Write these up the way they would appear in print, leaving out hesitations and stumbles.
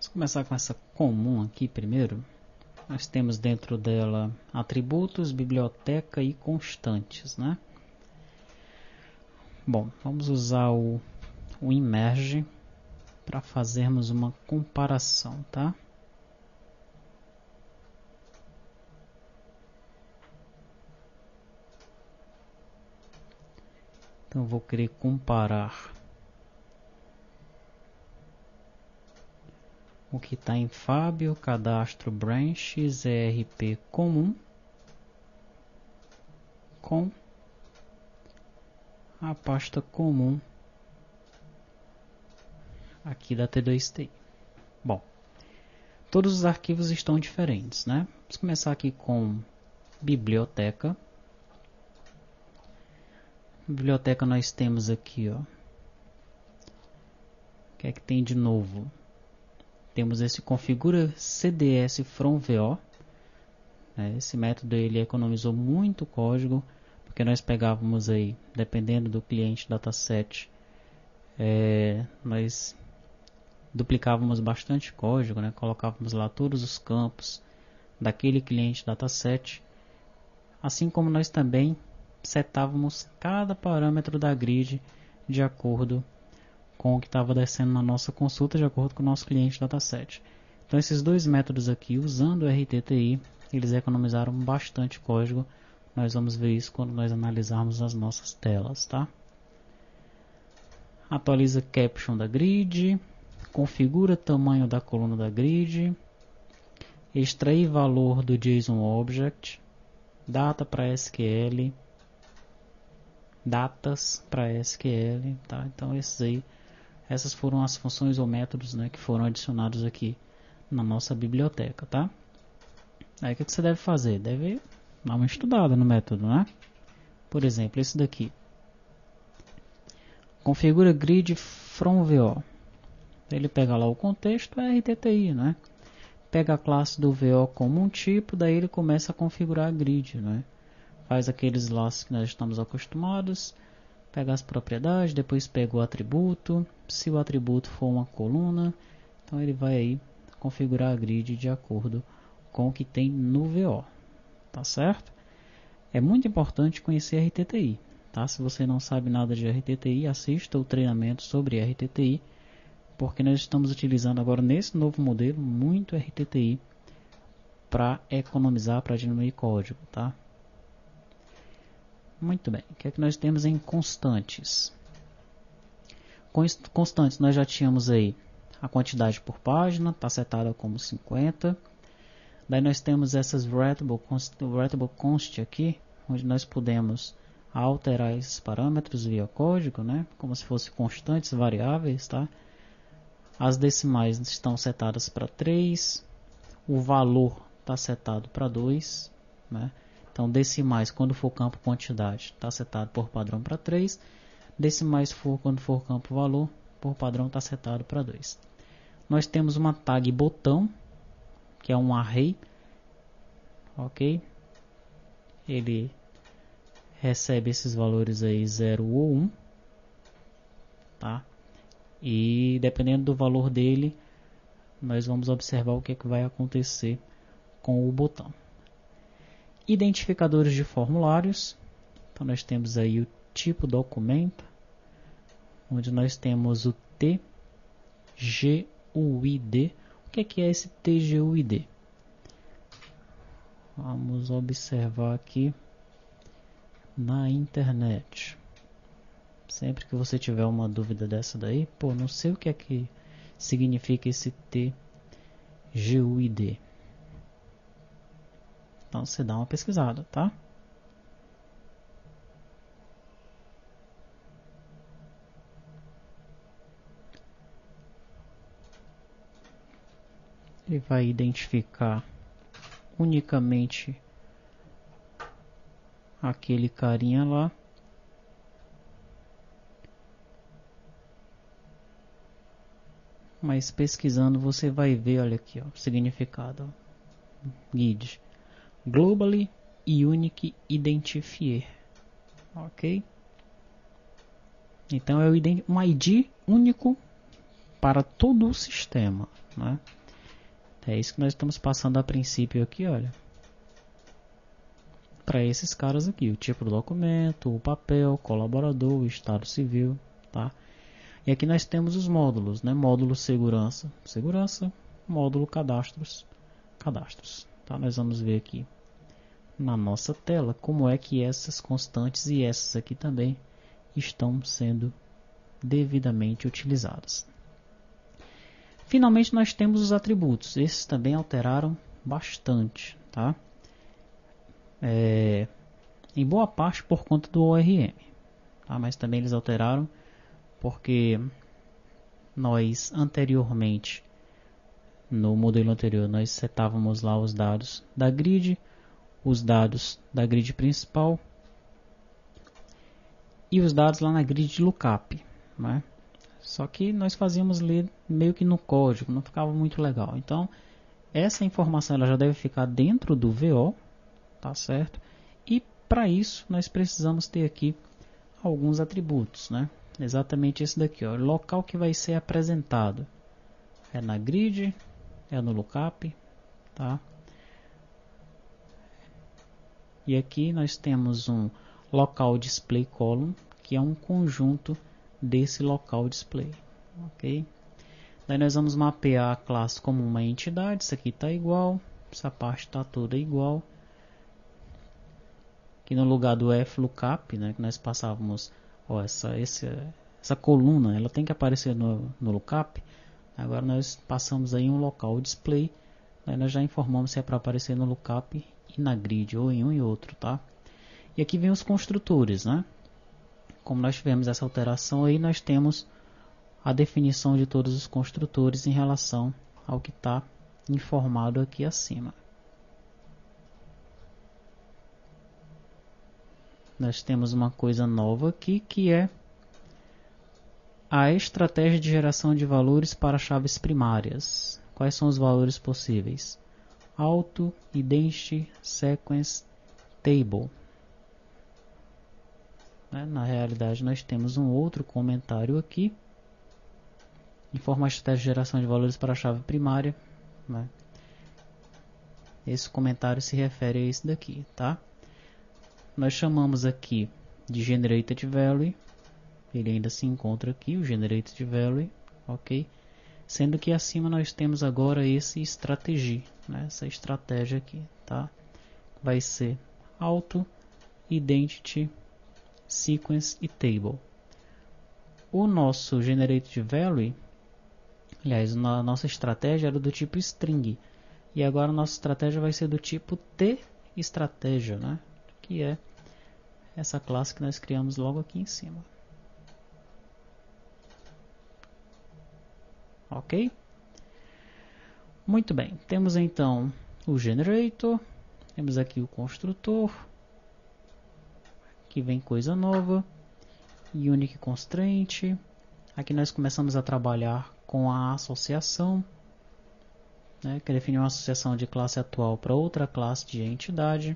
Vamos começar com essa comum aqui primeiro. Nós temos dentro dela atributos, biblioteca e constantes, né? Bom, vamos usar o immerge para fazermos uma comparação, tá? Então eu vou querer comparar o que está em Fábio, cadastro branches, ERP comum com a pasta comum aqui da T2TI. Bom, todos os arquivos estão diferentes, né? Vamos começar aqui com biblioteca. Biblioteca nós temos aqui, ó. O que é que tem de novo? Temos esse configura CDS from VO. Esse método ele economizou muito código, porque nós pegávamos aí, dependendo do cliente dataset, nós duplicávamos bastante código, né? Colocávamos lá todos os campos daquele cliente dataset, assim como nós também setávamos cada parâmetro da grid de acordo com o que estava descendo na nossa consulta, de acordo com o nosso cliente dataset. Então esses dois métodos aqui, usando o RTTI, eles economizaram bastante código. Nós vamos ver isso quando nós analisarmos as nossas telas, tá? Atualiza caption da grid, configura tamanho da coluna da grid, extrair valor do JSON Object, data para SQL, datas para SQL, tá? Então essas foram as funções ou métodos, né, que foram adicionados aqui na nossa biblioteca, tá? Aí o que você deve fazer? Deve dar uma estudada no método, né? Por exemplo, esse daqui. Configura grid from VO. Ele pega lá o contexto, é RTTI, né? Pega a classe do VO como um tipo, daí ele começa a configurar a grid, né? Faz aqueles laços que nós estamos acostumados, pega as propriedades, depois pega o atributo. Se o atributo for uma coluna, então ele vai aí configurar a grid de acordo com o que tem no VO, tá certo? É muito importante conhecer RTTI, tá? Se você não sabe nada de RTTI, assista o treinamento sobre RTTI, porque nós estamos utilizando agora nesse novo modelo muito RTTI para economizar, para diminuir código, tá? Muito bem, o que é que nós temos em constantes? Constantes nós já tínhamos aí a quantidade por página, está setada como 50. Daí nós temos essas variable const aqui, onde nós podemos alterar esses parâmetros via código, né? Como se fossem constantes variáveis, tá? As decimais estão setadas para 3, o valor está setado para 2, né? Então decimais quando for campo quantidade está setado por padrão para 3, decimais quando for campo valor, por padrão está setado para 2. Nós temos uma tag botão, que é um array, ok? Ele recebe esses valores aí 0 ou 1, tá? E dependendo do valor dele, nós vamos observar o que vai acontecer com o botão. Identificadores de formulários, então nós temos aí o tipo documento, onde nós temos o TGUID. O que é esse TGUID? Vamos observar aqui na internet. Sempre que você tiver uma dúvida dessa daí, pô, não sei o que é que significa esse TGUID. Então você dá uma pesquisada, tá? Ele vai identificar unicamente aquele carinha lá. Mas pesquisando você vai ver, olha aqui, ó, significado. GUID. Globally Unique Identifier. Ok? Então é um ID único para todo o sistema, né? É isso que nós estamos passando a princípio aqui, olha. Para esses caras aqui, o tipo do documento, o papel, colaborador, o estado civil, tá? E aqui nós temos os módulos, né? Módulo segurança, módulo cadastros, tá? Nós vamos ver aqui na nossa tela como é que essas constantes e essas aqui também estão sendo devidamente utilizadas. Finalmente nós temos os atributos. Esses também alteraram bastante, tá? Em boa parte por conta do ORM, tá? Mas também eles alteraram porque nós anteriormente, no modelo anterior, nós setávamos lá os dados da grid, os dados da grid principal e os dados lá na grid de lookup, né? Só que nós fazíamos ler meio que no código, não ficava muito legal. Então, essa informação ela já deve ficar dentro do VO, tá certo? E para isso nós precisamos ter aqui alguns atributos, né? Exatamente esse daqui, ó, local que vai ser apresentado. É na grid, é no lookup, tá? E aqui nós temos um local display column, que é um conjunto desse local display, ok? Daí nós vamos mapear a classe como uma entidade. Isso aqui está igual, essa parte está toda igual. Aqui no lugar do flookup, né, que nós passávamos, ó, essa coluna, ela tem que aparecer no lookup. Agora nós passamos aí um local display. Aí nós já informamos se é para aparecer no lookup e na grid, ou em um e outro, tá? E aqui vem os construtores, né? Como nós tivemos essa alteração aí, nós temos a definição de todos os construtores em relação ao que está informado aqui acima. Nós temos uma coisa nova aqui, que é a estratégia de geração de valores para chaves primárias. Quais são os valores possíveis? Auto, Identity, Sequence, Table. Na realidade, nós temos um outro comentário aqui. Informa a estratégia de geração de valores para a chave primária. Né? Esse comentário se refere a esse daqui, tá? Nós chamamos aqui de Generated Value. Ele ainda se encontra aqui, o Generated Value, ok? Sendo que acima nós temos agora esse Strategy, né? Essa estratégia aqui, tá? Vai ser Auto, Identity, Sequence e Table. O nosso Generated Value, aliás, a nossa estratégia era do tipo String. E agora a nossa estratégia vai ser do tipo T-Estratégia, né? Que é essa classe que nós criamos logo aqui em cima. Ok? Muito bem. Temos então o Generator. Temos aqui o construtor. Aqui vem coisa nova. Unique Constraint. Aqui nós começamos a trabalhar com a associação, né, que define uma associação de classe atual para outra classe de entidade.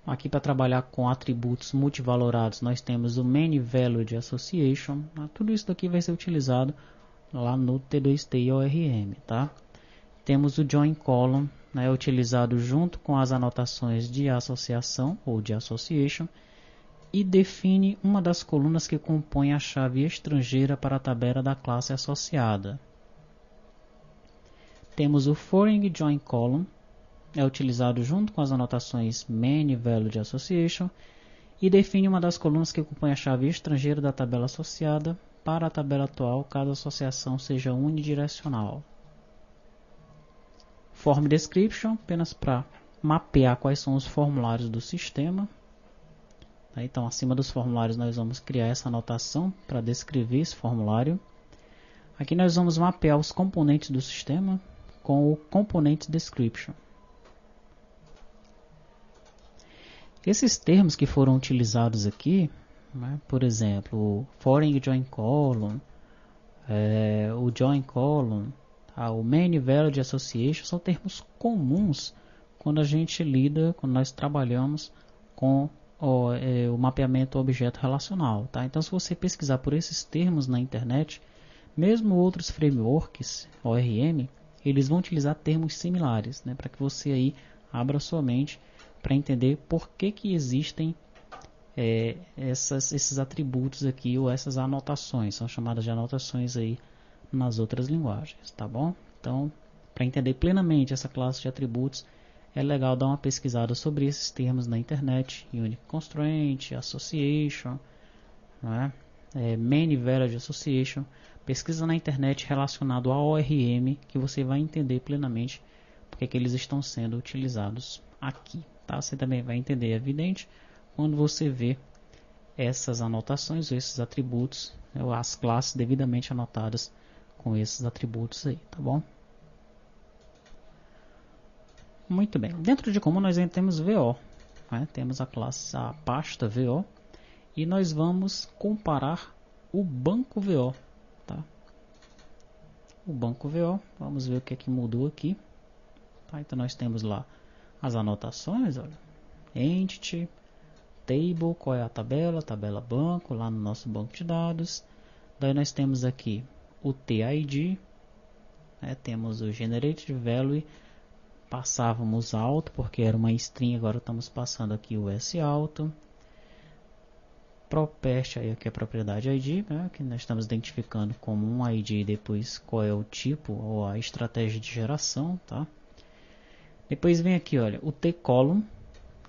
Aqui para trabalhar com atributos multivalorados nós temos o Many Valued Association. Tudo isso daqui vai ser utilizado lá no T2T e ORM, tá? Temos o Join Column, né, utilizado junto com as anotações de associação ou de association, e define uma das colunas que compõe a chave estrangeira para a tabela da classe associada. Temos o Foreign Join Column, é utilizado junto com as anotações Many Valued Association e define uma das colunas que compõe a chave estrangeira da tabela associada para a tabela atual, caso a associação seja unidirecional. Form Description, apenas para mapear quais são os formulários do sistema. Então, acima dos formulários nós vamos criar essa anotação para descrever esse formulário. Aqui nós vamos mapear os componentes do sistema com o Component Description. Esses termos que foram utilizados aqui, né, por exemplo, o Foreign Join Column, o Join Column, o Many Valued Association, são termos comuns quando a gente lida, quando nós trabalhamos com o mapeamento objeto relacional, tá? Então, se você pesquisar por esses termos na internet, mesmo outros frameworks ORM, eles vão utilizar termos similares, né? Para que você aí abra sua mente para entender por que existem esses atributos aqui, ou essas anotações, são chamadas de anotações aí nas outras linguagens, tá bom? Então, para entender plenamente essa classe de atributos, é legal dar uma pesquisada sobre esses termos na internet: Unique Constraint, Association, né? Many Variable Association. Pesquisa na internet relacionado a ORM, que você vai entender plenamente porque que eles estão sendo utilizados aqui, tá? Você também vai entender, é evidente, quando você vê essas anotações, esses atributos, as classes devidamente anotadas com esses atributos aí, tá bom? Muito bem. Dentro de comum nós ainda temos VO, né? Temos a pasta VO, e nós vamos comparar o banco VO, tá? O banco VO, vamos ver o que é que mudou aqui, tá? Então nós temos lá as anotações, olha, entity, table, qual é a tabela banco, lá no nosso banco de dados. Daí nós temos aqui o TID, né? Temos o generated value, passávamos alto porque era uma string, agora estamos passando aqui o S alto. Property, aí aqui é a propriedade ID, né? Que nós estamos identificando como um ID e depois qual é o tipo ou a estratégia de geração, tá? Depois vem aqui, olha, o tColumn,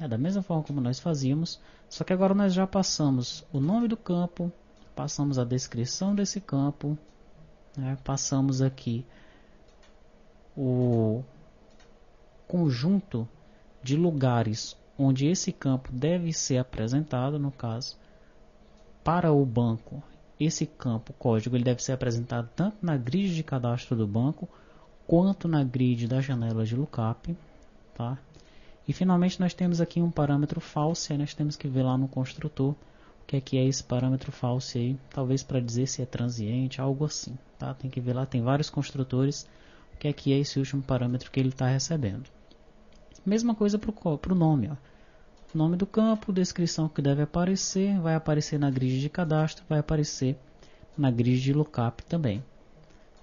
da mesma forma como nós fazíamos, só que agora nós já passamos o nome do campo, passamos a descrição desse campo, né? Passamos aqui o conjunto de lugares onde esse campo deve ser apresentado. No caso, para o banco, esse campo código ele deve ser apresentado tanto na grid de cadastro do banco quanto na grid da janela de lookup, tá? E finalmente nós temos aqui um parâmetro false, aí nós temos que ver lá no construtor o que é esse parâmetro false aí, talvez para dizer se é transiente, algo assim, tá? Tem que ver lá, tem vários construtores, o que é esse último parâmetro que ele está recebendo. Mesma coisa para o nome, ó. Nome do campo, descrição que deve aparecer, vai aparecer na grid de cadastro, vai aparecer na grid de lookup também.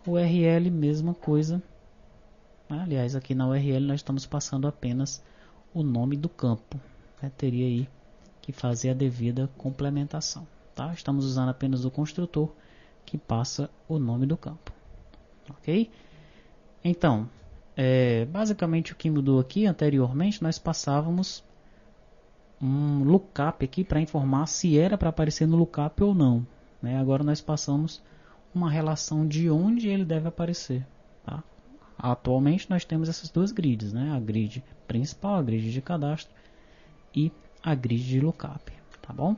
URL, mesma coisa. Aliás, aqui na URL nós estamos passando apenas o nome do campo, né? Teria aí que fazer a devida complementação, tá? Estamos usando apenas o construtor que passa o nome do campo, ok? Então, basicamente o que mudou aqui, anteriormente nós passávamos um lookup aqui para informar se era para aparecer no lookup ou não, né? Agora nós passamos uma relação de onde ele deve aparecer, tá? Atualmente nós temos essas duas grids, né? A grid principal, a grid de cadastro, e a grid de lookup, tá bom?